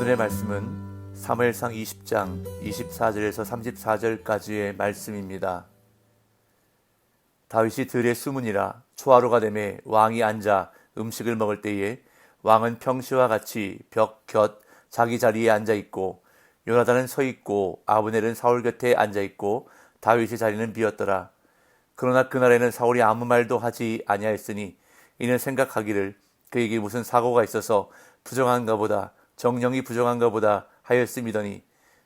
오늘의 말씀은 사무엘상 20장 24절에서 34절까지의 말씀입니다. 다윗이 들에 숨으니라. 초하루가 되매 왕이 앉아 음식을 먹을 때에 왕은 평시와 같이 벽 곁 자기 자리에 앉아 있고 요나단은 서 있고 아브넬은 사울 곁에 앉아 있고 다윗의 자리는 비었더라. 그러나 그날에는 사울이 아무 말도 하지 아니하였으니 이는 생각하기를 그에게 무슨 사고가 있어서 부정한가 보다, 정령이 부정한가 보다 하였음이더니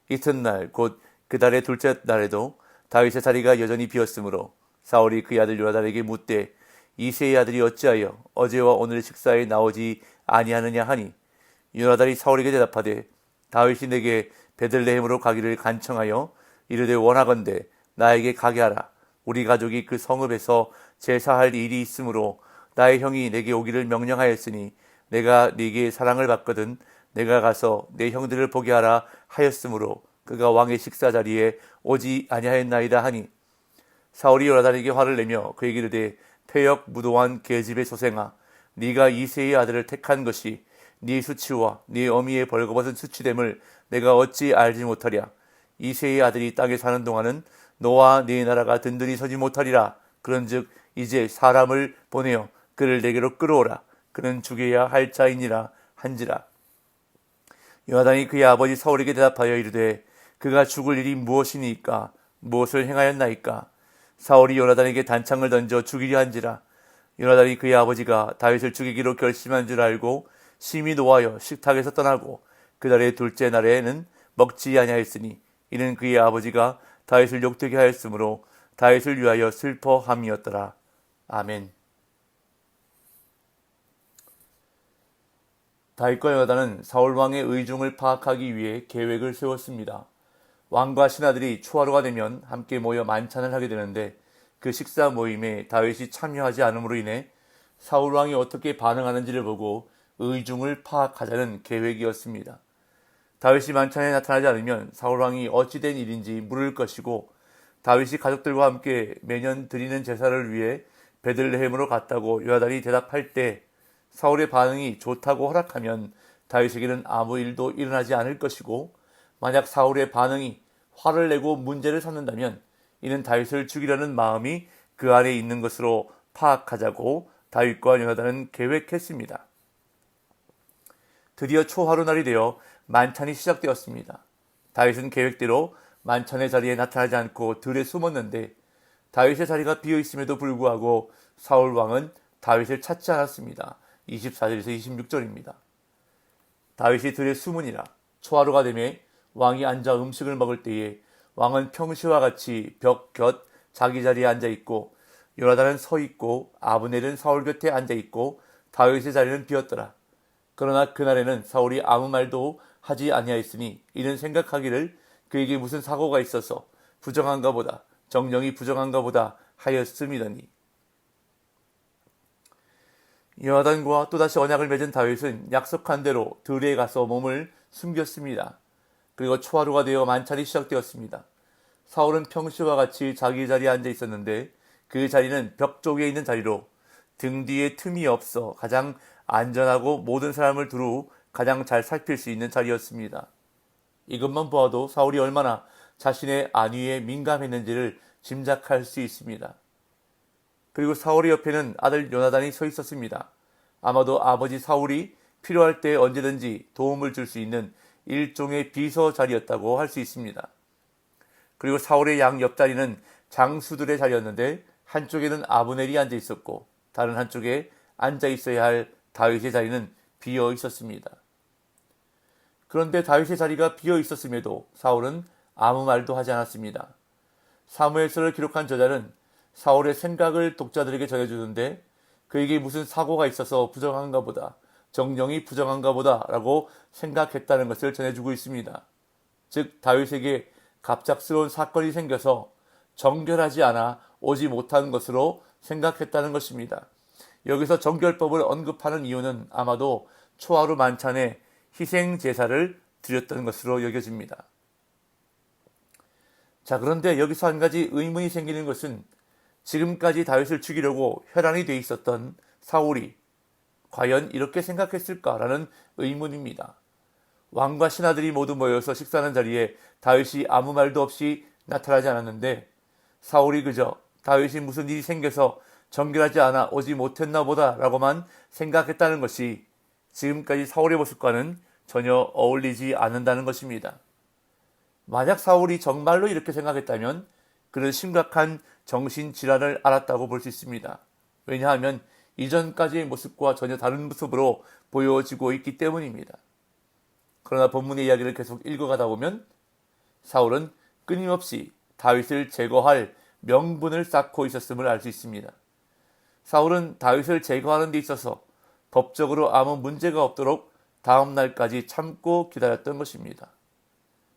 이튿날 곧 그 달의 둘째 날에도 다윗의 자리가 여전히 비었으므로 사울이 그의 아들 요나단에게 묻되 이새의 아들이 어찌하여 어제와 오늘 식사에 나오지 아니하느냐 하니 요나단이 사울에게 대답하되 다윗이 내게 베들레헴으로 가기를 간청하여 이르되 원하건대 나에게 가게 하라. 우리 가족이 그 성읍에서 제사할 일이 있으므로 나의 형이 내게 오기를 명령하였으니 내가 네게 사랑을 받거든 내가 가서 내 형들을 보게 하라 하였으므로 그가 왕의 식사 자리에 오지 아니하였나이다 하니 사울이 요나단에게 화를 내며 그에게 이르되 패역 무도한 계집의 소생아, 네가 이새의 아들을 택한 것이 네 수치와 네 어미의 벌거벗은 수치됨을 내가 어찌 알지 못하랴. 이새의 아들이 땅에 사는 동안은 너와 네 나라가 든든히 서지 못하리라. 그런즉 이제 사람을 보내어 그를 내게로 끌어오라. 그는 죽여야 할 자이니라 한지라. 요나단이 그의 아버지 사울에게 대답하여 이르되 그가 죽을 일이 무엇이니까? 무엇을 행하였나이까? 사울이 요나단에게 단창을 던져 죽이려 한지라. 요나단이 그의 아버지가 다윗을 죽이기로 결심한 줄 알고 심히 노하여 식탁에서 떠나고 그 달의 둘째 날에는 먹지 아니하였으니 이는 그의 아버지가 다윗을 욕되게 하였으므로 다윗을 위하여 슬퍼함이었더라. 아멘. 다윗과 요나단은 사울 왕의 의중을 파악하기 위해 계획을 세웠습니다. 왕과 신하들이 초하루가 되면 함께 모여 만찬을 하게 되는데 그 식사 모임에 다윗이 참여하지 않음으로 인해 사울 왕이 어떻게 반응하는지를 보고 의중을 파악하자는 계획이었습니다. 다윗이 만찬에 나타나지 않으면 사울 왕이 어찌된 일인지 물을 것이고 다윗이 가족들과 함께 매년 드리는 제사를 위해 베들레헴으로 갔다고 요나단이 대답할 때 사울의 반응이 좋다고 허락하면 다윗에게는 아무 일도 일어나지 않을 것이고 만약 사울의 반응이 화를 내고 문제를 삼는다면 이는 다윗을 죽이려는 마음이 그 안에 있는 것으로 파악하자고 다윗과 요나단은 계획했습니다. 드디어 초하루 날이 되어 만찬이 시작되었습니다. 다윗은 계획대로 만찬의 자리에 나타나지 않고 들에 숨었는데 다윗의 자리가 비어있음에도 불구하고 사울 왕은 다윗을 찾지 않았습니다. 24절에서 26절입니다. 다윗이 들에 숨으니라. 초하루가 되매 왕이 앉아 음식을 먹을 때에 왕은 평시와 같이 벽 곁 자기 자리에 앉아 있고 요나단은 서 있고 아브넬은 사울 곁에 앉아 있고 다윗의 자리는 비었더라. 그러나 그날에는 사울이 아무 말도 하지 아니하였으니 이는 생각하기를 그에게 무슨 사고가 있어서 부정한가 보다, 정령이 부정한가 보다 하였음이더니 요나단과 또다시 언약을 맺은 다윗은 약속한 대로 들에 가서 몸을 숨겼습니다. 그리고 초하루가 되어 만찬이 시작되었습니다. 사울은 평시와 같이 자기 자리에 앉아 있었는데 그 자리는 벽 쪽에 있는 자리로 등 뒤에 틈이 없어 가장 안전하고 모든 사람을 두루 가장 잘 살필 수 있는 자리였습니다. 이것만 보아도 사울이 얼마나 자신의 안위에 민감했는지를 짐작할 수 있습니다. 그리고 사울의 옆에는 아들 요나단이 서 있었습니다. 아마도 아버지 사울이 필요할 때 언제든지 도움을 줄 수 있는 일종의 비서 자리였다고 할 수 있습니다. 그리고 사울의 양 옆자리는 장수들의 자리였는데 한쪽에는 아브넬이 앉아 있었고 다른 한쪽에 앉아 있어야 할 다윗의 자리는 비어 있었습니다. 그런데 다윗의 자리가 비어 있었음에도 사울은 아무 말도 하지 않았습니다. 사무엘서를 기록한 저자는 사울의 생각을 독자들에게 전해주는데 그에게 무슨 사고가 있어서 부정한가 보다, 정령이 부정한가 보다 라고 생각했다는 것을 전해주고 있습니다. 즉 다윗에게 갑작스러운 사건이 생겨서 정결하지 않아 오지 못한 것으로 생각했다는 것입니다. 여기서 정결법을 언급하는 이유는 아마도 초하루 만찬에 희생 제사를 드렸던 것으로 여겨집니다. 자, 그런데 여기서 한 가지 의문이 생기는 것은 지금까지 다윗을 죽이려고 혈안이 돼 있었던 사울이 과연 이렇게 생각했을까라는 의문입니다. 왕과 신하들이 모두 모여서 식사하는 자리에 다윗이 아무 말도 없이 나타나지 않았는데 사울이 그저 다윗이 무슨 일이 생겨서 정결하지 않아 오지 못했나 보다 라고만 생각했다는 것이 지금까지 사울의 모습과는 전혀 어울리지 않는다는 것입니다. 만약 사울이 정말로 이렇게 생각했다면 그는 심각한 정신질환을 앓았다고 볼 수 있습니다. 왜냐하면 이전까지의 모습과 전혀 다른 모습으로 보여지고 있기 때문입니다. 그러나 본문의 이야기를 계속 읽어가다 보면 사울은 끊임없이 다윗을 제거할 명분을 쌓고 있었음을 알 수 있습니다. 사울은 다윗을 제거하는 데 있어서 법적으로 아무 문제가 없도록 다음 날까지 참고 기다렸던 것입니다.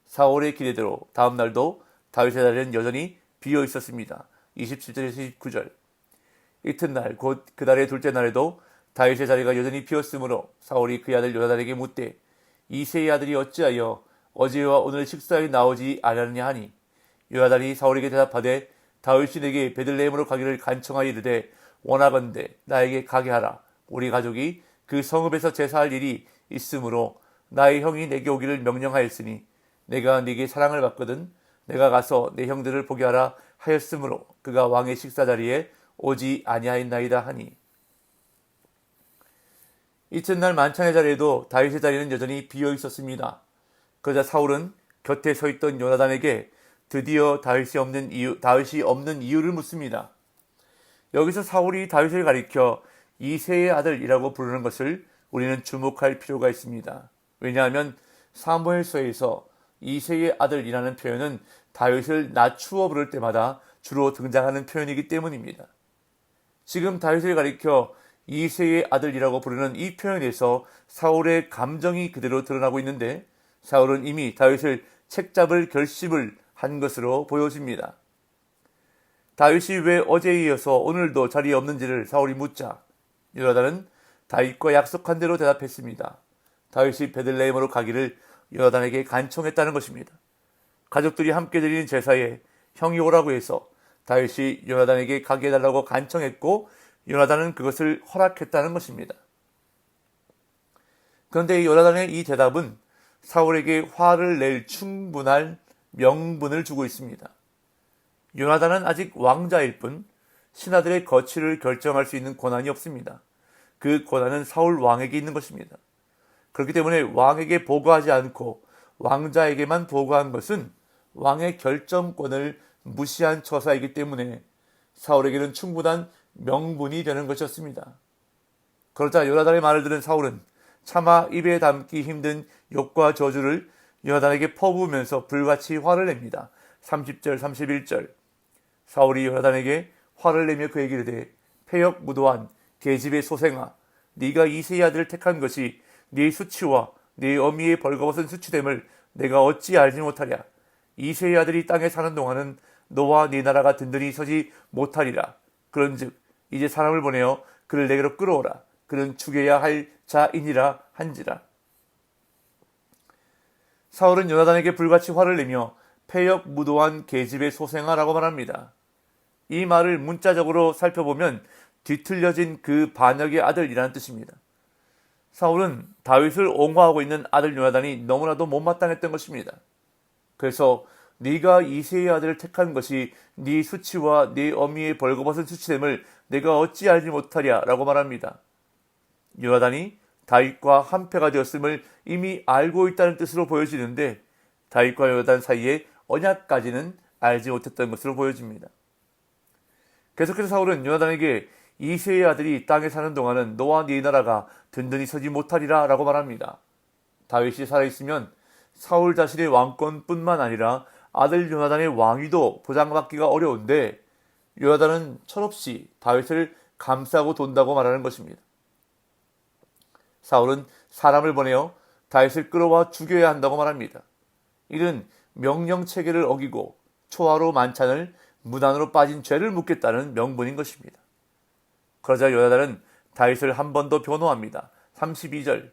사울의 기대대로 다음 날도 다윗의 자리는 여전히 비어 있었습니다. 27절에서 29절. 이튿날 곧 그달의 둘째 날에도 다윗의 자리가 여전히 비었으므로 사울이 그의 아들 요나단에게 묻되 이새의 아들이 어찌하여 어제와 오늘 식사에 나오지 않았느냐 하니 요나단이 사울에게 대답하되 다윗이 내게 베들레헴으로 가기를 간청하여 이르되 원하건대 나에게 가게 하라. 우리 가족이 그 성읍에서 제사할 일이 있으므로 나의 형이 내게 오기를 명령하였으니 내가 네게 사랑을 받거든 내가 가서 내 형들을 보게 하라 하였으므로 그가 왕의 식사 자리에 오지 아니하였나이다 하니 이튿날 만찬의 자리에도 다윗의 자리는 여전히 비어 있었습니다. 그러자 사울은 곁에 서 있던 요나단에게 드디어 다윗이 없는 이유를 묻습니다. 여기서 사울이 다윗을 가리켜 이새의 아들이라고 부르는 것을 우리는 주목할 필요가 있습니다. 왜냐하면 사무엘서에서 이새의 아들이라는 표현은 다윗을 낮추어 부를 때마다 주로 등장하는 표현이기 때문입니다. 지금 다윗을 가리켜 이새의 아들이라고 부르는 이 표현에서 사울의 감정이 그대로 드러나고 있는데 사울은 이미 다윗을 책잡을 결심을 한 것으로 보여집니다. 다윗이 왜 어제에 이어서 오늘도 자리에 없는지를 사울이 묻자 요나단은 다윗과 약속한 대로 대답했습니다. 다윗이 베들레헴으로 가기를 요나단에게 간청했다는 것입니다. 가족들이 함께 드리는 제사에 형이 오라고 해서 다윗이 요나단에게 가게 해달라고 간청했고 요나단은 그것을 허락했다는 것입니다. 그런데 요나단의 이 대답은 사울에게 화를 낼 충분한 명분을 주고 있습니다. 요나단은 아직 왕자일 뿐 신하들의 거취를 결정할 수 있는 권한이 없습니다. 그 권한은 사울 왕에게 있는 것입니다. 그렇기 때문에 왕에게 보고하지 않고 왕자에게만 보고한 것은 왕의 결정권을 무시한 처사이기 때문에 사울에게는 충분한 명분이 되는 것이었습니다. 그러자 요나단의 말을 들은 사울은 차마 입에 담기 힘든 욕과 저주를 요나단에게 퍼부으면서 불같이 화를 냅니다. 30절 31절. 사울이 요나단에게 화를 내며 그에게 이르되 패역 무도한 계집의 소생아 네가 이새의 아들을 택한 것이 네 수치와 네 어미의 벌거벗은 수치됨을 내가 어찌 알지 못하랴. 이새의 아들이 땅에 사는 동안은 너와 네 나라가 든든히 서지 못하리라. 그런즉 이제 사람을 보내어 그를 내게로 끌어오라. 그는 죽여야 할 자이니라 한지라. 사울은 요나단에게 불같이 화를 내며 패역 무도한 계집의 소생아라고 말합니다. 이 말을 문자적으로 살펴보면 뒤틀려진 그 반역의 아들이라는 뜻입니다. 사울은 다윗을 옹호하고 있는 아들 요나단이 너무나도 못마땅했던 것입니다. 그래서 네가 이새의 아들을 택한 것이 네 수치와 네 어미의 벌거벗은 수치됨을 내가 어찌 알지 못하랴 라고 말합니다. 요나단이 다윗과 한패가 되었음을 이미 알고 있다는 뜻으로 보여지는데 다윗과 요나단 사이에 언약까지는 알지 못했던 것으로 보여집니다. 계속해서 사울은 요나단에게 이새의 아들이 땅에 사는 동안은 너와 네 나라가 든든히 서지 못하리라 라고 말합니다. 다윗이 살아있으면 사울 자신의 왕권뿐만 아니라 아들 요나단의 왕위도 보장받기가 어려운데 요나단은 철없이 다윗을 감싸고 돈다고 말하는 것입니다. 사울은 사람을 보내어 다윗을 끌어와 죽여야 한다고 말합니다. 이는 명령체계를 어기고 초하루 만찬을 무단으로 빠진 죄를 묻겠다는 명분인 것입니다. 그러자 요나단은 다윗을 한 번 더 변호합니다. 32절.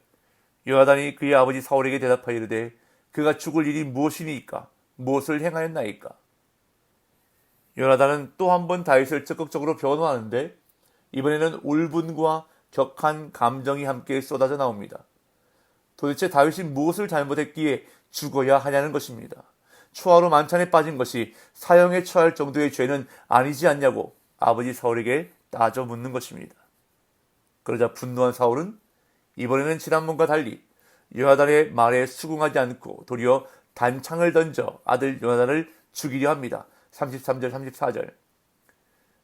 요나단이 그의 아버지 사울에게 대답하여 이르되 그가 죽을 일이 무엇이니까 무엇을 행하였나이까. 요나단은 또 한 번 다윗을 적극적으로 변호하는데 이번에는 울분과 격한 감정이 함께 쏟아져 나옵니다. 도대체 다윗이 무엇을 잘못했기에 죽어야 하냐는 것입니다. 초하루 만찬에 빠진 것이 사형에 처할 정도의 죄는 아니지 않냐고 아버지 사울에게 따져 묻는 것입니다. 그러자 분노한 사울은 이번에는 지난번과 달리 요나단의 말에 수긍하지 않고 도리어 단창을 던져 아들 요나단을 죽이려 합니다. 33절 34절.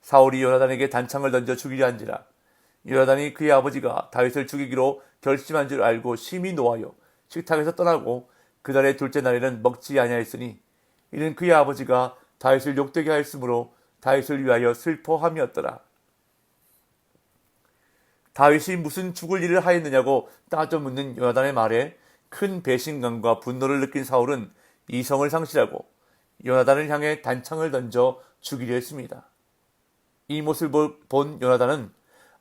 사울이 요나단에게 단창을 던져 죽이려 한지라 요나단이 그의 아버지가 다윗을 죽이기로 결심한 줄 알고 심히 노하여 식탁에서 떠나고 그달의 둘째 날에는 먹지 아니하였으니 이는 그의 아버지가 다윗을 욕되게 하였으므로 다윗을 위하여 슬퍼함이었더라. 다윗이 무슨 죽을 일을 하였느냐고 따져 묻는 요나단의 말에 큰 배신감과 분노를 느낀 사울은 이성을 상실하고 요나단을 향해 단창을 던져 죽이려 했습니다. 이 모습을 본 요나단은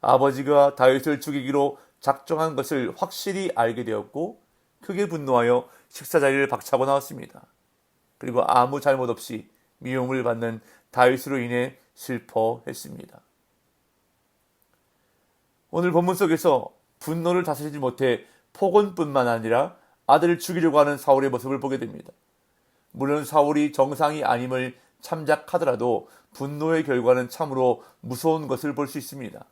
아버지가 다윗을 죽이기로 작정한 것을 확실히 알게 되었고 크게 분노하여 식사 자리를 박차고 나왔습니다. 그리고 아무 잘못 없이 미움을 받는 다윗으로 인해 슬퍼했습니다. 오늘 본문 속에서 분노를 다스리지 못해 폭언뿐만 아니라 아들을 죽이려고 하는 사울의 모습을 보게 됩니다. 물론 사울이 정상이 아님을 참작하더라도 분노의 결과는 참으로 무서운 것을 볼 수 있습니다.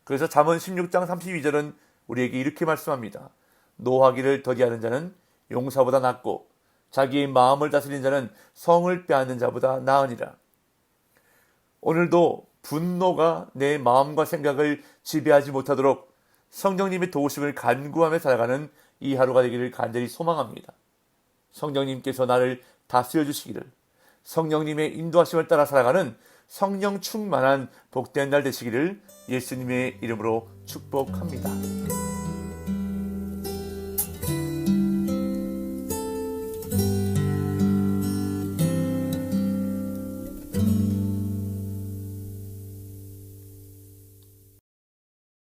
그래서 잠언 16장 32절은 우리에게 이렇게 말씀합니다. 노하기를 더디하는 자는 용사보다 낫고 자기의 마음을 다스리는 자는 성을 빼앗는 자보다 나으니라. 오늘도 분노가 내 마음과 생각을 지배하지 못하도록 성령님의 도우심을 간구하며 살아가는 이 하루가 되기를 간절히 소망합니다. 성령님께서 나를 다스려 주시기를, 성령님의 인도하심을 따라 살아가는 성령 충만한 복된 날 되시기를 예수님의 이름으로 축복합니다.